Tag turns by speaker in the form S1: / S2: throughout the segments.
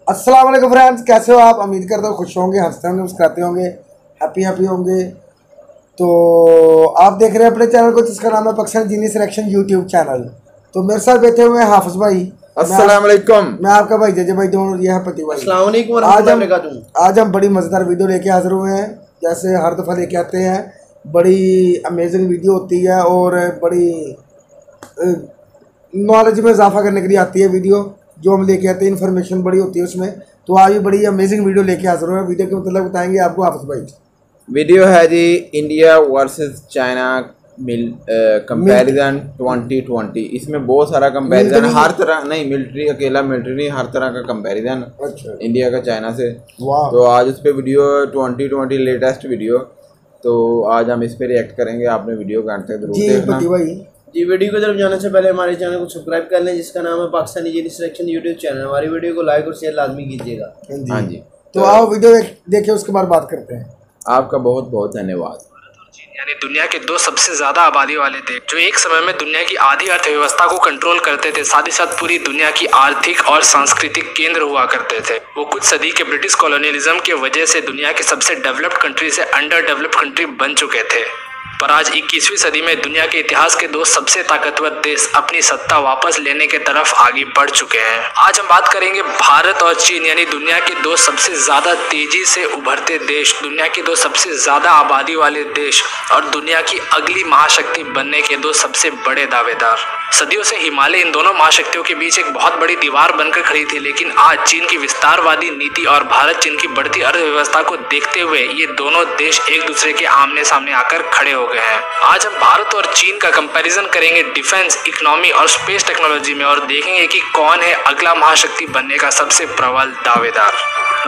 S1: अस्सलाम वालेकुम फ्रेंड्स, कैसे हो आप? उम्मीद करता हूँ खुश होंगे, हंसते होंगे, मुस्कुराते होंगे, हैप्पी होंगे। तो आप देख रहे हैं अपने चैनल को जिसका नाम है Pakistan genius selection YouTube channel. तो मेरे साथ बैठे हुए हैं हाफिज भाई।
S2: अस्सलाम वालेकुम।
S1: मैं आपका भाई जजे भाई दोनों, ये है पति भाई।
S3: अस्सलाम वालेकुम।
S1: आज हम बड़ी मज़ेदार वीडियो लेके हाजिर हुए हैं। जैसे हर दफ़ा लेके आते हैं, बड़ी अमेजिंग वीडियो होती है और बड़ी नॉलेज में इजाफा करने के लिए आती है वीडियो जो हम लेके आते हैं। इन्फॉर्मेशन बड़ी होती है उसमें। तो आज भी बड़ी अमेजिंग वीडियो लेके हाजिर हुए हैं। वीडियो के मतलब बताएंगे आपको हाफिज भाई।
S2: वीडियो है जी इंडिया वर्सेस चाइना कंपैरिजन 2020। इसमें बहुत सारा कंपैरिजन, हर तरह नहीं, मिलिट्री अकेला मिलिट्री नहीं, हर तरह का कंपैरिजन। अच्छा। इंडिया का चाइना से। तो आज उस पर वीडियो 2020 लेटेस्ट वीडियो। तो आज हम इस पे रिएक्ट करेंगे। आपने वीडियो का अंत तक जरूर देखना
S3: जी। वीडियो को तरफ जाने से पहले हमारे चैनल को सब्सक्राइब कर लें जिसका नाम है Pakistani genius selection YouTube channel. हमारी वीडियो को लाइक और शेयर लाजमी कीजिएगा।
S2: हाँ जी।
S1: तो आओ वीडियो देखिए, उसके बाद बात करते हैं।
S2: आपका बहुत बहुत धन्यवाद।
S4: यानी दुनिया के दो सबसे ज्यादा आबादी वाले देश जो एक समय में दुनिया की आधी अर्थव्यवस्था को कंट्रोल करते थे, साथ ही साथ पूरी दुनिया की आर्थिक और सांस्कृतिक केंद्र हुआ करते थे। वो कुछ सदी के ब्रिटिश कॉलोनियलिज्म की वजह से दुनिया के सबसे डेवलप्ड कंट्री से अंडर डेवलप्ड कंट्री बन चुके थे। पर आज 21वीं सदी में दुनिया के इतिहास के दो सबसे ताकतवर देश अपनी सत्ता वापस लेने के तरफ आगे बढ़ चुके हैं। आज हम बात करेंगे भारत और चीन, यानी दुनिया के दो सबसे ज्यादा तेजी से उभरते देश, दुनिया के दो सबसे ज्यादा आबादी वाले देश और दुनिया की अगली महाशक्ति बनने के दो सबसे बड़े दावेदार। सदियों से हिमालय इन दोनों महाशक्तियों के बीच एक बहुत बड़ी दीवार बनकर खड़ी थी, लेकिन आज चीन की विस्तारवादी नीति और भारत चीन की बढ़ती अर्थव्यवस्था को देखते हुए ये दोनों देश एक दूसरे के आमने सामने आकर खड़े हो गए हैं। आज हम भारत और चीन का कंपैरिजन करेंगे डिफेंस, इकोनॉमी और स्पेस टेक्नोलॉजी में और देखेंगे कि कौन है अगला महाशक्ति बनने का सबसे प्रबल दावेदार।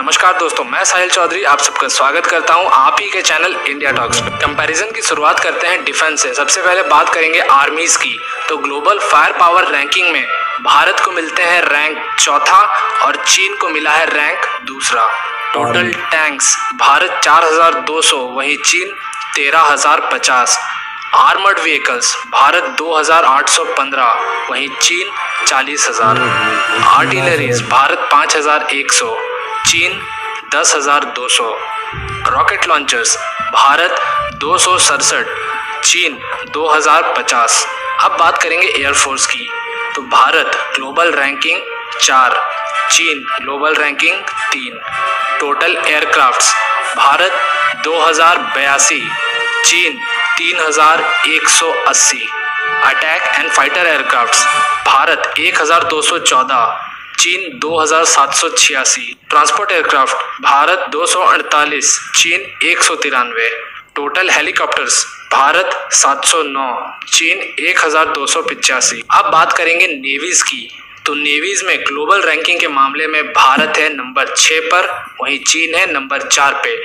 S4: नमस्कार दोस्तों, मैं साहिल चौधरी आप सबका स्वागत करता हूं आप ही के चैनल इंडिया टॉक्स में। कंपैरिजन की शुरुआत करते हैं डिफेंस से। सबसे पहले बात करेंगे आर्मीज की। तो ग्लोबल फायर पावर रैंकिंग में भारत को मिलते हैं रैंक चौथा और चीन को मिला है रैंक दूसरा। टोटल टैंक्स भारत 4200, वहीं चीन 13050। आर्मर्ड व्हीकल्स भारत 2815, वहीं चीन 40000। आर्टिलरीज भारत 5100, चीन 10200। रॉकेट लॉन्चर्स भारत 267, चीन 2050। अब बात करेंगे एयरफोर्स की। तो भारत ग्लोबल रैंकिंग 4, चीन global ranking 3। Total aircrafts Bharat 2082, चीन 3180। Attack and fighter aircrafts Bharat 1214, चीन 2786। ट्रांसपोर्ट एयरक्राफ्ट भारत 248, चीन 193। टोटल हेलीकॉप्टर्स भारत 709, चीन 1285। अब बात करेंगे नेवीज की। तो नेवीज में ग्लोबल रैंकिंग के मामले में भारत है नंबर 6 पर, वहीं चीन है नंबर 4 पे।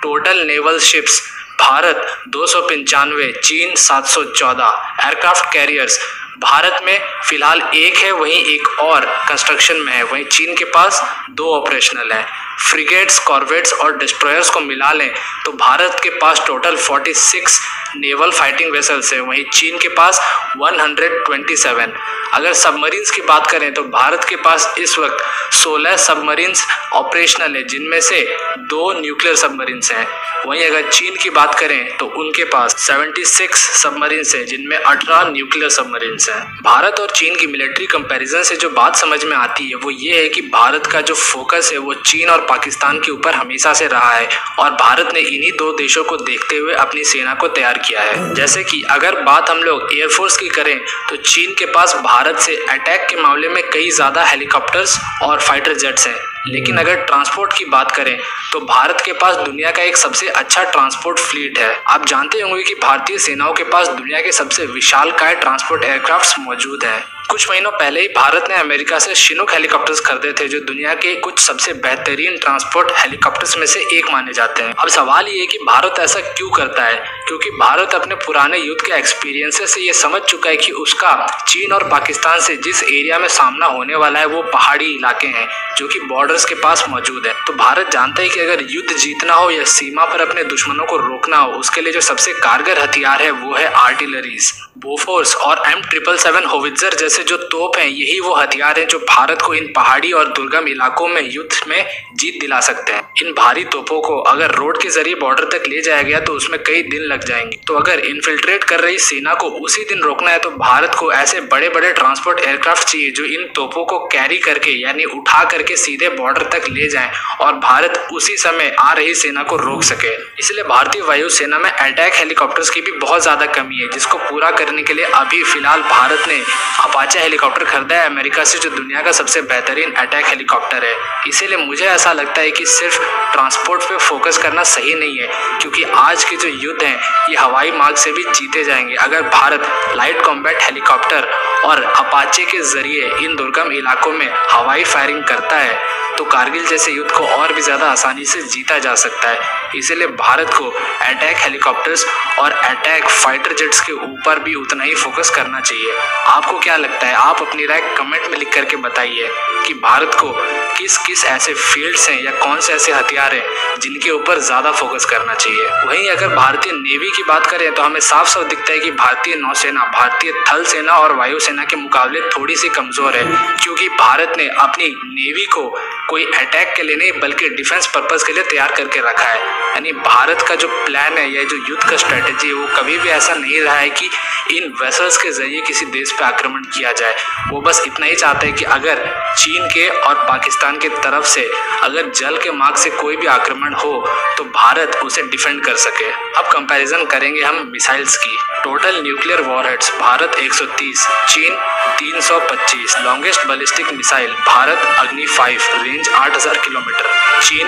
S4: टोटल नेवल शिप्स भारत 295, चीन 714। एयरक्राफ्ट कैरियर्स भारत में फिलहाल एक है, वहीं एक और कंस्ट्रक्शन में है, वहीं चीन के पास 2 ऑपरेशनल है। फ्रिगेट्स, कॉर्वेट्स और डिस्ट्रॉयर्स को मिला लें तो भारत के पास टोटल 46 नेवल फाइटिंग वेसल्स है, वहीं चीन के पास 127। अगर सबमरीन्स की बात करें तो भारत के पास इस वक्त 16 सबमरीन्स ऑपरेशनल है, जिनमें से 2 न्यूक्लियर सबमरीन्स हैं। वहीं अगर चीन की बात करें तो उनके पास 76 सबमरीन्स हैं, जिनमें 18 न्यूक्लियर सबमरीन्स हैं। भारत और चीन की मिलिट्री कंपैरिजन से जो बात समझ में आती है वो ये है कि भारत का जो फोकस है वो चीन और पाकिस्तान के ऊपर हमेशा से रहा है और भारत ने इन्हीं 2 देशों को देखते हुए अपनी सेना को तैयार किया है। जैसे कि अगर बात हम लोग एयरफोर्स की करें तो चीन के पास भारत से अटैक के मामले में कई ज़्यादा हेलीकॉप्टर्स और फाइटर जेट्स हैं, लेकिन अगर ट्रांसपोर्ट की बात करें तो भारत के पास दुनिया का एक सबसे अच्छा ट्रांसपोर्ट फ्लीट है। आप जानते होंगे कि भारतीय सेनाओं के पास दुनिया के सबसे विशालकाय ट्रांसपोर्ट एयरक्राफ्ट्स मौजूद हैं। कुछ महीनों पहले ही भारत ने अमेरिका से शिनूक हेलीकॉप्टर्स खरीदे थे, जो दुनिया के कुछ सबसे बेहतरीन ट्रांसपोर्ट हेलीकॉप्टर्स में से एक माने जाते हैं। अब सवाल ये है कि भारत ऐसा क्यों करता है, क्योंकि भारत अपने पुराने युद्ध के एक्सपीरियंसेस से ये समझ चुका है कि उसका चीन और पाकिस्तान से जिस एरिया में सामना होने वाला है वो पहाड़ी इलाके हैं जो कि बॉर्डर्स के पास मौजूद है। तो भारत जानता है कि अगर युद्ध जीतना हो या सीमा पर अपने दुश्मनों को रोकना हो, उसके लिए जो सबसे कारगर हथियार है वो है आर्टिलरीज। बोफोर्स और M777 होवित्जर जैसे जैसे जो तोप हैं यही वो हथियार हैं जो भारत को इन पहाड़ी और दुर्गम इलाकों में युद्ध में जीत दिला सकते हैं। इन भारी तोपों को अगर रोड के जरिए बॉर्डर तक ले जाया गया तो उसमें कई दिन लग जाएंगे। तो अगर इन्फिल्ट्रेट कर रही सेना को उसी दिन रोकना है तो भारत को ऐसे बड़े बड़े ट्रांसपोर्ट एयरक्राफ्ट चाहिए जो इन तोपों को कैरी करके यानी उठा करके सीधे बॉर्डर तक ले जाएं और भारत उसी समय आ रही सेना को रोक सके। इसलिए भारतीय वायुसेना में अटैक हेलीकॉप्टर्स की भी बहुत ज्यादा कमी है, जिसको पूरा करने के लिए अभी फिलहाल भारत ने अपाचे हेलीकॉप्टर खरीदा है अमेरिका से, जो दुनिया का सबसे बेहतरीन अटैक हेलीकॉप्टर है। इसीलिए मुझे ऐसा लगता है कि सिर्फ ट्रांसपोर्ट पे फोकस करना सही नहीं है, क्योंकि आज के जो युद्ध हैं ये हवाई मार्ग से भी जीते जाएंगे। अगर भारत लाइट कॉम्बैट हेलीकॉप्टर और अपाचे के जरिए इन दुर्गम इलाकों में हवाई फायरिंग करता है तो कारगिल जैसे युद्ध को और भी ज़्यादा आसानी से जीता जा सकता है। इसीलिए भारत को अटैक हेलीकॉप्टर्स और अटैक फाइटर जेट्स के ऊपर भी उतना ही फोकस करना चाहिए। आपको क्या लगता है? आप अपनी राय कमेंट में लिख करके बताइए कि भारत को किस किस ऐसे फील्ड्स हैं या कौन से ऐसे हथियार हैं जिनके ऊपर ज़्यादा फोकस करना चाहिए। वहीं अगर भारतीय नेवी की बात करें तो हमें साफ साफ दिखता है कि भारतीय नौसेना भारतीय थल सेना और वायुसेना के मुकाबले थोड़ी सी कमज़ोर है, क्योंकि भारत ने अपनी नेवी को कोई अटैक के लिए नहीं बल्कि डिफेंस पर्पस के लिए तैयार करके रखा है। यानी भारत का जो प्लान है या जो युद्ध का स्ट्रेटेजी है वो कभी भी ऐसा नहीं रहा है कि इन वेसल्स के जरिए किसी देश पे आक्रमण किया जाए। वो बस इतना ही चाहते हैं कि अगर चीन के और पाकिस्तान के तरफ से अगर जल के मार्ग से कोई भी आक्रमण हो तो भारत उसे डिफेंड कर सके। अब कंपैरिजन करेंगे हम मिसाइल्स की। टोटल न्यूक्लियर वॉरहेड्स भारत 130, चीन 325। लॉन्गेस्ट बैलिस्टिक मिसाइल भारत अग्नि 5 रेंज 8000 किलोमीटर, चीन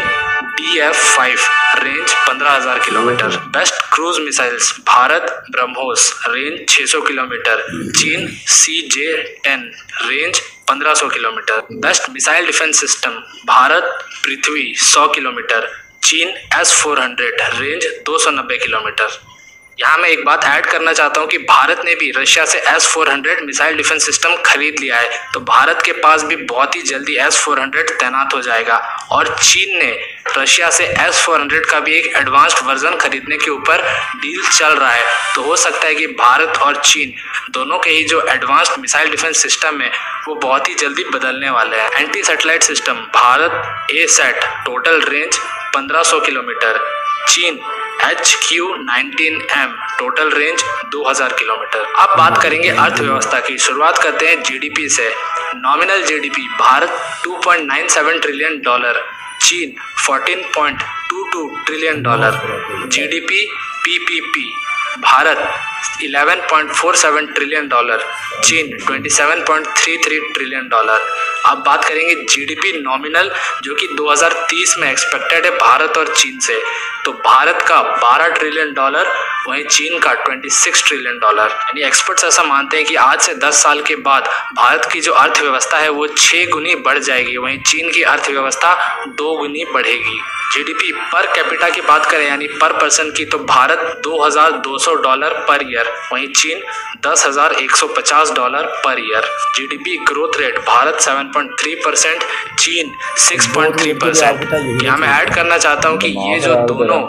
S4: DF-5 range 15000 kilometre. Best cruise missiles Bharat BrahMos range 600 kilometre, चीन CJ-10 range 1500 kilometre. Best missile defence system Bharat Prithvi 100 kilometre, चीन S-400 रेंज 290 किलोमीटर। यहाँ मैं एक बात ऐड करना चाहता हूँ कि भारत ने भी रशिया से S-400 मिसाइल डिफेंस सिस्टम खरीद लिया है, तो भारत के पास भी बहुत ही जल्दी S-400 तैनात हो जाएगा। और चीन ने रशिया से S-400 का भी एक एडवांस्ड वर्जन खरीदने के ऊपर डील चल रहा है, तो हो सकता है कि भारत और चीन दोनों के ही जो एडवांस्ड मिसाइल डिफेंस सिस्टम है वो बहुत ही जल्दी बदलने वाले हैं। Anti satellite system Bharat ASAT total range 1500 kilometre, चीन HQ-19M टोटल रेंज 2000 किलोमीटर। अब बात करेंगे अर्थव्यवस्था की। शुरुआत करते हैं GDP से। नॉमिनल GDP भारत $2.97 ट्रिलियन, चीन $14.22 trillion. GDP PPP Bharat $11.47 trillion, चीन $27.33 ट्रिलियन। अब बात करेंगे GDP नॉमिनल जो कि 2030 में एक्सपेक्टेड है भारत और चीन से, तो भारत का $12 ट्रिलियन, वहीं चीन का $26 ट्रिलियन। यानी एक्सपर्ट्स ऐसा मानते हैं कि आज से 10 साल के बाद भारत की जो अर्थव्यवस्था है वो 6 गुनी बढ़ जाएगी, वहीं चीन की अर्थव्यवस्था 2 गुनी बढ़ेगी। GDP पर कैपिटा की बात करें यानी पर पर्सन की, तो भारत $2200 पर ईयर, वहीं चीन $10,150 per year. GDP growth rate Bharat 7.3%, चीन 6.3%। यहाँ मैं ऐड करना चाहता हूँ कि ये जो दोनों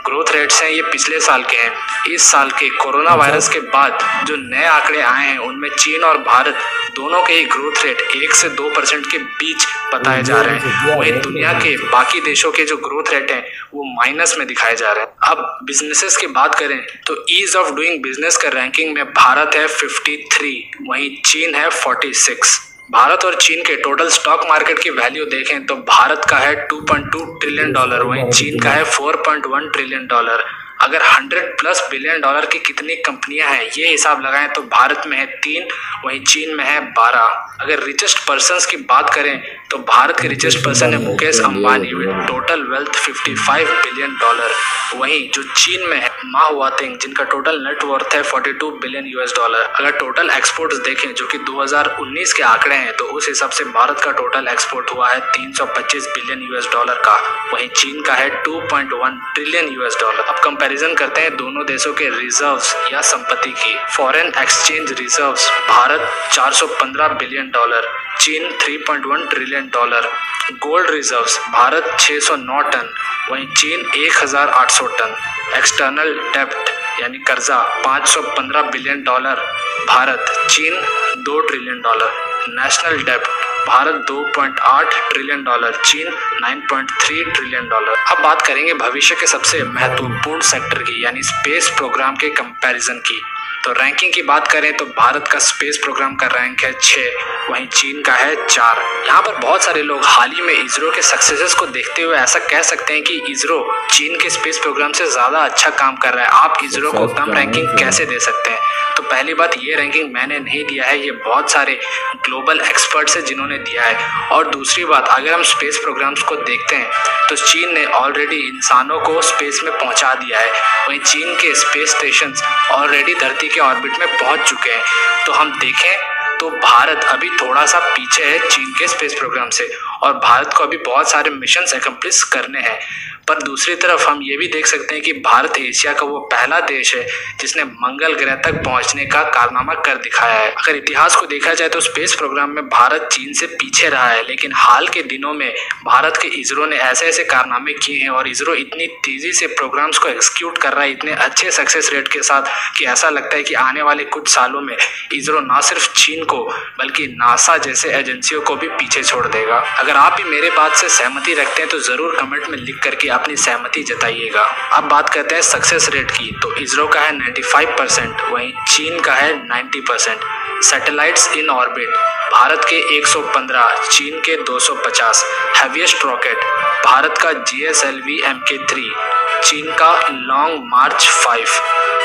S4: ग्रोथ रेट्स हैं ये पिछले साल के हैं। इस साल के कोरोना वायरस के बाद जो नए आंकड़े आए हैं उनमें चीन और भारत दोनों के ही ग्रोथ रेट 1 से 2% के बीच बताए जा रहे हैं। वहीं दुनिया के बाकी देशों के जो ग्रोथ रेट हैं वो माइनस में दिखाए जा रहे हैं। अब बिजनेसेस की बात करें तो ईज ऑफ डूइंग बिजनेस का रैंकिंग में भारत है 53, वहीं चीन है 46। भारत और चीन के टोटल स्टॉक मार्केट की वैल्यू देखें तो भारत का है $2.2 ट्रिलियन, वहीं चीन का है $4.1 ट्रिलियन। अगर 100+ बिलियन डॉलर की कितनी कंपनियां हैं ये हिसाब लगाएं तो भारत में है 3, वहीं चीन में है 12। अगर रिचेस्ट पर्सन्स की बात करें तो भारत के रिचेस्ट पर्सन है Mukesh Ambani with total wealth $55 billion, वहीं जो चीन में है मा हुआतिंग जिनका टोटल नेट वर्थ है $42 बिलियन। अगर टोटल एक्सपोर्ट्स देखें जो कि 2019 के आंकड़े हैं तो उस हिसाब से भारत का टोटल एक्सपोर्ट हुआ है $325 बिलियन का, वहीं चीन का है $2.1 ट्रिलियन। अब कंपैरिजन करते हैं दोनों देशों के रिजर्व्स या संपत्ति की। Foreign exchange reserves Bharat $415 billion, चीन $3.1 trillion. Gold reserves Bharat 609 tonne, वहीं चीन 1800 टन। एक्सटर्नल डेब्ट यानी कर्जा 515 बिलियन डॉलर भारत, चीन 2 ट्रिलियन डॉलर। नेशनल डेब्ट भारत 2.8 ट्रिलियन डॉलर, चीन 9.3 ट्रिलियन डॉलर। अब बात करेंगे भविष्य के सबसे महत्वपूर्ण सेक्टर की यानी स्पेस प्रोग्राम के कंपैरिजन की। तो रैंकिंग की बात करें तो भारत का स्पेस प्रोग्राम का रैंक है 6, वहीं चीन का है 4। यहाँ पर बहुत सारे लोग हाल ही में इसरो के सक्सेसेस को देखते हुए ऐसा कह सकते हैं कि इसरो चीन के स्पेस प्रोग्राम से ज़्यादा अच्छा काम कर रहा है। आप इसरो को कम रैंकिंग कैसे दे सकते हैं? तो पहली बात, ये रैंकिंग मैंने नहीं दिया है, ये बहुत सारे ग्लोबल एक्सपर्ट्स हैं जिन्होंने दिया है। और दूसरी बात, अगर हम स्पेस प्रोग्राम्स को देखते हैं तो चीन ने ऑलरेडी इंसानों को स्पेस में पहुंचा दिया है, वहीं चीन के स्पेस स्टेशन ऑलरेडी धरती के ऑर्बिट में पहुंच चुके हैं। तो हम देखें तो भारत अभी थोड़ा सा पीछे है चीन के स्पेस प्रोग्राम से, और भारत को अभी बहुत सारे मिशंस एक्म्प्लिश करने हैं। पर दूसरी तरफ हम ये भी देख सकते हैं कि भारत एशिया का वो पहला देश है जिसने मंगल ग्रह तक पहुंचने का कारनामा कर दिखाया है। अगर इतिहास को देखा जाए तो स्पेस प्रोग्राम में भारत चीन से पीछे रहा है, लेकिन हाल के दिनों में भारत के इसरो ने ऐसे ऐसे कारनामे किए हैं और इसरो इतनी तेजी से प्रोग्राम्स को एग्जीक्यूट कर रहा है इतने अच्छे सक्सेस रेट के साथ कि ऐसा लगता है कि आने वाले कुछ सालों में इसरो ना सिर्फ चीन को बल्कि नासा जैसे एजेंसियों को भी पीछे छोड़ देगा। अगर आप भी मेरे बात से सहमति रखते हैं तो जरूर कमेंट में लिख करके अपनी सहमति जताइएगा। अब बात करते हैं सक्सेस रेट की। तो इसरो का है 95%, वहीं चीन का है 90%। सैटेलाइट्स इन ऑर्बिट भारत के 115, चीन के 250। हैवीएस्ट रॉकेट भारत का GSLV Mk3, चीन का लॉन्ग मार्च 5।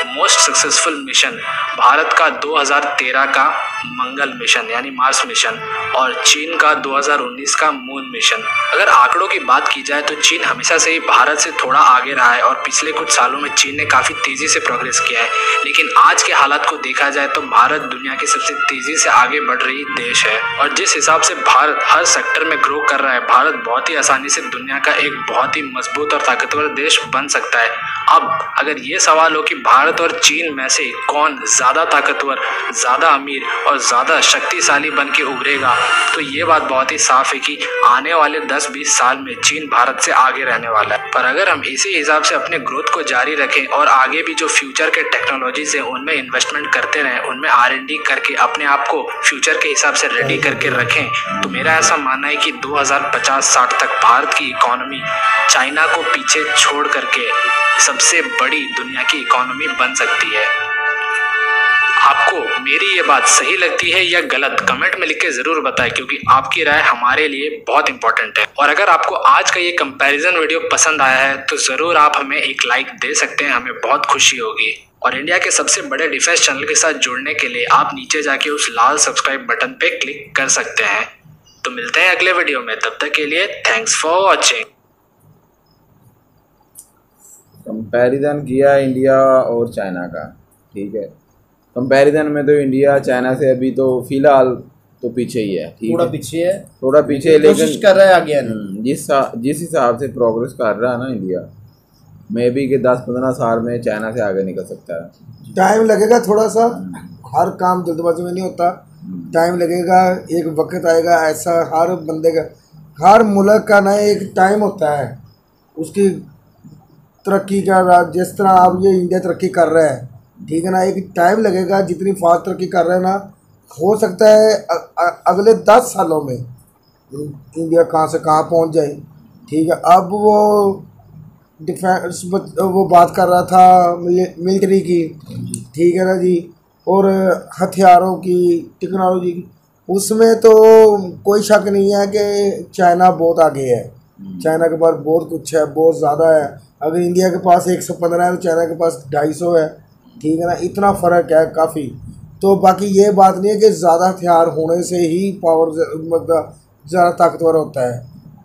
S4: मोस्ट सक्सेसफुल मिशन भारत का 2013 का मंगल मिशन यानी मार्स मिशन, और चीन का 2019 का मून मिशन। अगर आंकड़ों की बात की जाए तो चीन हमेशा से ही भारत से थोड़ा आगे रहा है और पिछले कुछ सालों में चीन ने काफ़ी तेज़ी से प्रोग्रेस किया है, लेकिन आज के हालात को देखा जाए तो भारत दुनिया की सबसे तेज़ी से आगे बढ़ रही देश है। और जिस हिसाब से भारत हर सेक्टर में ग्रो कर रहा है, भारत बहुत ही आसानी से दुनिया का एक बहुत ही मजबूत और ताकतवर देश बन सकता है। अब अगर ये सवाल हो कि भारत और चीन में से कौन ज़्यादा ताकतवर, ज़्यादा अमीर और ज़्यादा शक्तिशाली बन के उभरेगा, तो ये बात बहुत ही साफ है कि आने वाले 10-20 साल में चीन भारत से आगे रहने वाला है। पर अगर हम इसी हिसाब से अपने ग्रोथ को जारी रखें और आगे भी जो फ्यूचर के टेक्नोलॉजीज हैं उनमें इन्वेस्टमेंट करते रहें, उनमें R&D करके अपने आप को फ्यूचर के हिसाब से रेडी करके रखें, तो मेरा ऐसा मानना है कि 2050-60 तक भारत की इकोनॉमी चाइना को पीछे छोड़ करके सबसे बड़ी दुनिया की इकोनॉमी बन सकती है। आपको मेरी ये बात सही लगती है या गलत, कमेंट में लिख के ज़रूर बताएं, क्योंकि आपकी राय हमारे लिए बहुत इंपॉर्टेंट है। और अगर आपको आज का ये कंपैरिजन वीडियो पसंद आया है तो ज़रूर आप हमें एक लाइक दे सकते हैं, हमें बहुत खुशी होगी। और इंडिया के सबसे बड़े डिफेंस चैनल के साथ जुड़ने के लिए आप नीचे जाके उस लाल सब्सक्राइब बटन पे क्लिक कर सकते हैं। तो मिलते हैं अगले वीडियो में, तब तक के लिए थैंक्स फॉर वॉचिंग।
S2: कंपैरिजन किया इंडिया और चाइना का, ठीक है। कंपैरिजन में तो इंडिया चाइना से अभी तो फिलहाल तो पीछे ही है, ठीक
S3: थोड़ा
S2: है,
S3: पीछे है,
S2: थोड़ा पीछे है,
S3: कोशिश
S2: लेकिन
S3: कर रहा है आगे आने।
S2: जिस हिसाब से प्रोग्रेस कर रहा है ना इंडिया, मे बी के 10-15 साल में चाइना से आगे निकल सकता है।
S1: टाइम लगेगा थोड़ा सा, हर काम जल्दबाजी में नहीं होता, टाइम लगेगा, एक वक्त आएगा ऐसा। हर बंदे का, हर मुल्क का ना एक टाइम होता है उसकी तरक्की का। जिस तरह आप ये इंडिया तरक्की कर रहा है, ठीक है ना, एक टाइम लगेगा। जितनी फास्ट तरक्की कर रहे हैं ना, हो सकता है अगले 10 सालों में इंडिया कहाँ से कहाँ पहुँच जाए, ठीक है। अब वो डिफेंस वो बात कर रहा था मिलिट्री की, ठीक है ना जी, और हथियारों की, टेक्नोलॉजी की, उसमें तो कोई शक नहीं है कि चाइना बहुत आगे है। चाइना के पास बहुत कुछ है, बहुत ज़्यादा है। अगर इंडिया के पास 115 है तो चाइना के पास 250 है, ठीक है ना, इतना फ़र्क है काफ़ी। तो बाकी ये बात नहीं है कि ज़्यादा हथियार होने से ही पावर मतलब ज़्यादा ताकतवर होता है,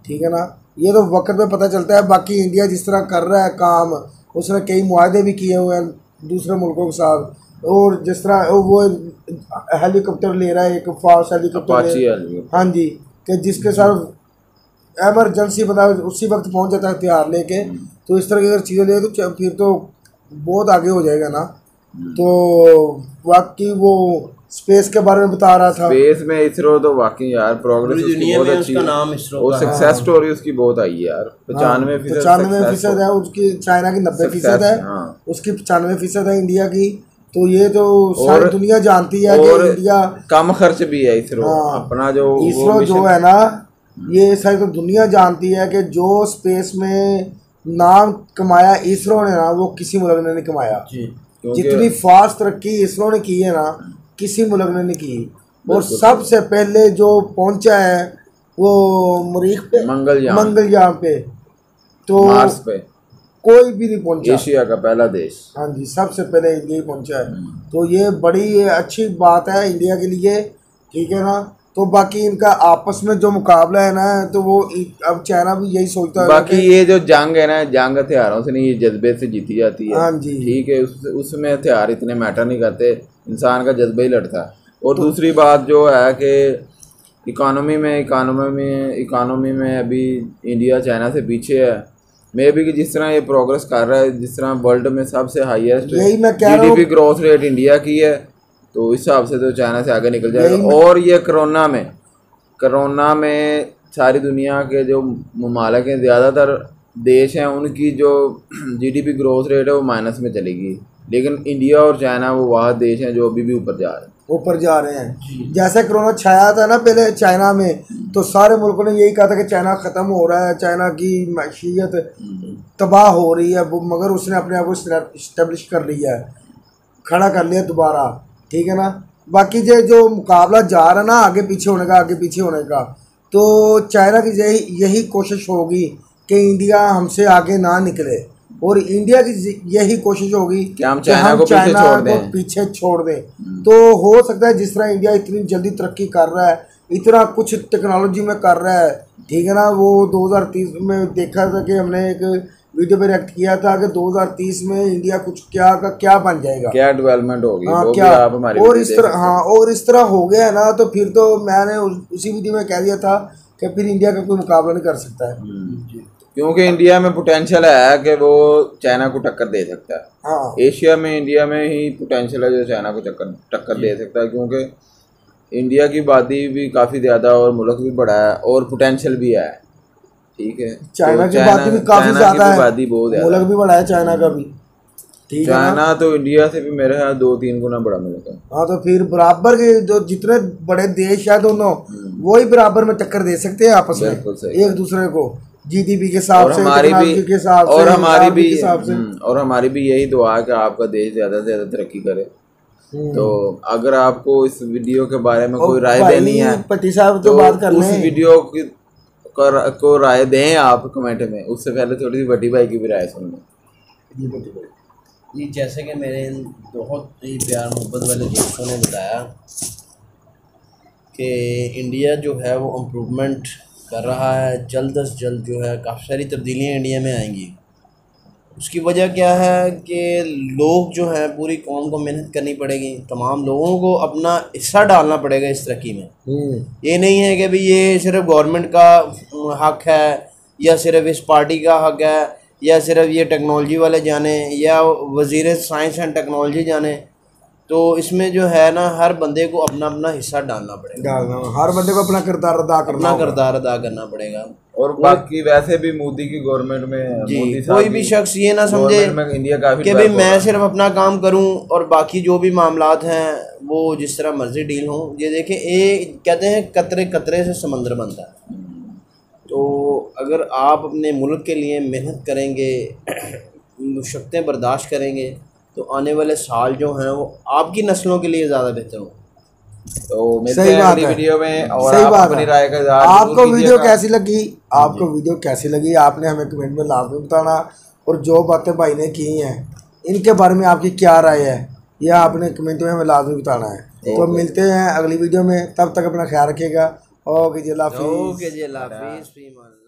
S1: ठीक है ना, ये तो वक्त में पता चलता है। बाकी इंडिया जिस तरह कर रहा है काम, उसने कई मुआहदे भी किए हुए हैं दूसरे मुल्कों के साथ, और जिस तरह वो हेलीकॉप्टर ले रहा है, एक फास्ट हेलीकॉप्टर, हाँ जी, कि जिसके साथ एमरजेंसी बता उसी वक्त पहुंच जाता है हथियार लेके। तो इस तरह की अगर चीज़ें ले तो फिर तो बहुत आगे हो जाएगा ना। तो वाकई वो स्पेस के बारे में बता रहा था।
S2: स्पेस में इसरो तो वाकई यार प्रोग्रेस उसकी बहुत अच्छी है और सक्सेस स्टोरी उसकी बहुत आई है यार।
S1: 95% है उसकी, चाइना की 90% है, उसकी 95% है इंडिया की। तो ये तो सारी दुनिया जानती है कि इंडिया
S2: कम खर्च भी है इसरो। अपना जो
S1: इसरो जो है ना, ये सारी तो दुनिया जानती है कि जो स्पेस में नाम कमाया इसरो ने ना, वो किसी मुल्क ने नहीं कमाया। जितनी फास्ट तरक्की इसरो ने की है ना, किसी मुल्क ने नहीं की। और सबसे पहले जो पहुंचा है वो मरीख पे, मंगलयान पे, तो
S2: मार्स पे
S1: कोई भी नहीं पहुंचा।
S2: एशिया का पहला देश।
S1: हाँ जी, सबसे पहले इंडिया ही पहुंचा है। तो ये बड़ी अच्छी बात है इंडिया के लिए, ठीक है ना। तो बाकी इनका आपस में जो मुकाबला है ना, तो वो अब चाइना भी यही सोचता है।
S2: बाकी ये जो जंग है ना, जंग हथियारों से नहीं, ये जज्बे से जीती जाती है।
S1: हाँ जी,
S2: ठीक है। उसमें हथियार इतने मैटर नहीं करते, इंसान का जज्बा ही लड़ता है। और दूसरी बात जो है कि इकानमी में अभी इंडिया चाइना से पीछे है। मे भी कि जिस तरह ये प्रोग्रेस कर रहा है, जिस तरह वर्ल्ड में सबसे highest GDP growth rate India की है, तो इस हिसाब से तो चाइना से आगे निकल जाएगा। और ये कोरोना में सारी दुनिया के जो ममालिक हैं, ज़्यादातर देश हैं, उनकी जो GDP ग्रोथ रेट है वो माइनस में चलेगी। लेकिन इंडिया और चाइना वो वह देश हैं जो अभी भी ऊपर जा रहे हैं। जैसे कोरोना छाया था ना पहले चाइना में, तो सारे मुल्कों ने यही कहा था कि चाइना ख़त्म हो रहा है, चाइना की मैशियत तबाह हो रही है, मगर उसने अपने आप को इस्टेब्लिश कर लिया है, खड़ा कर लिया दोबारा, ठीक है ना। बाकी जो मुकाबला जा रहा है ना आगे पीछे होने का, तो चाइना की यही कोशिश होगी कि इंडिया हमसे आगे ना निकले, और इंडिया की यही कोशिश होगी कि हम चाइना को पीछे छोड़ दें। तो हो सकता है जिस तरह इंडिया इतनी जल्दी तरक्की कर रहा है, इतना कुछ टेक्नोलॉजी में कर रहा है, ठीक है ना। वो 2030 में देखा था कि हमने एक वीडियो पे रिएक्ट किया था कि 2030 में इंडिया कुछ क्या बन जाएगा, क्या डेवलपमेंट होगी।
S1: और इस तरह हो गया है ना, तो फिर तो मैंने उसी वीडियो में कह दिया था कि फिर इंडिया का कोई मुकाबला नहीं कर सकता है।
S2: क्योंकि इंडिया में पोटेंशियल है कि वो चाइना को टक्कर दे सकता है। हाँ। एशिया में इंडिया में ही पोटेंशियल है जो चाइना को टक्कर दे सकता है, क्योंकि इंडिया की आबादी भी काफ़ी ज़्यादा और मुल्क भी बड़ा है और पोटेंशियल भी है। ठीक है।
S1: चाइना की आबादी भी काफ़ी ज़्यादा है, मुल्क भी बड़ा है चाइना का भी।
S2: चाइना तो इंडिया से भी मेरे ख्याल 2-3 गुना बड़ा मुल्क है।
S1: हाँ, तो फिर बराबर के जो जितने बड़े देश है दोनों, वही बराबर में टक्कर दे सकते हैं आपस में एक दूसरे को, GDP के हिसाब से, टेक्नोलॉजी के हिसाब से,
S2: और हमारी भी यही दुआ है कि आपका देश ज़्यादा से ज़्यादा तरक्की करे। तो अगर आपको इस वीडियो के बारे में कोई राय देनी है,
S1: पट्टी साहब तो बात कर
S2: उस वीडियो को राय दें आप कमेंट में। उससे पहले थोड़ी सी बड़ी भाई की भी राय सुन लें।
S3: जी, जैसे कि मेरे बहुत ही प्यार मोहब्बत वाले दोस्तों ने बताया कि इंडिया जो है वो इम्प्रूवमेंट कर रहा है, जल्द से जल्द जो है काफ़ी सारी तब्दीलियाँ इंडिया में आएंगी। उसकी वजह क्या है कि लोग जो हैं, पूरी कौम को मेहनत करनी पड़ेगी, तमाम लोगों को अपना हिस्सा डालना पड़ेगा इस तरक्की में। ये नहीं है कि भाई ये सिर्फ गवर्नमेंट का हक़ है, या सिर्फ इस पार्टी का हक़ है, या सिर्फ ये टेक्नोलॉजी वाले जाने, या वज़ीर साइंस एंड टेक्नोलॉजी जाने। तो इसमें जो है ना, हर बंदे को अपना अपना हिस्सा डालना पड़ेगा,
S1: हर बंदे को अपना किरदार अदा करना
S3: पड़ेगा।
S2: और बाकी वैसे भी मोदी की गवर्नमेंट में
S3: कोई भी शख्स ये ना समझे कि भाई मैं सिर्फ अपना काम करूं और बाकी जो भी मामलात हैं वो जिस तरह मर्जी डील हों। ये देखें, ये कहते हैं कतरे कतरे से समंदर बनता है। तो अगर आप अपने मुल्क के लिए मेहनत करेंगे, मुश्किलें बर्दाश्त करेंगे, तो आने वाले साल जो हैं वो आपकी नस्लों के लिए ज़्यादा बेहतर हो।
S2: तो मिलते हैं अगली वीडियो में। और
S1: सही
S2: आप
S1: बात
S2: अपनी
S1: है।
S2: राय का
S1: आपको वीडियो कैसी लगी, आपने हमें कमेंट में लाजमी बताना। और जो बातें भाई ने की हैं, इनके बारे में आपकी क्या राय है, यह आपने कमेंट में हमें लाजमी बताना है। तो मिलते हैं अगली वीडियो में, तब तक अपना ख्याल रखिएगा। ओके जी, अल्लाह हाफिज़।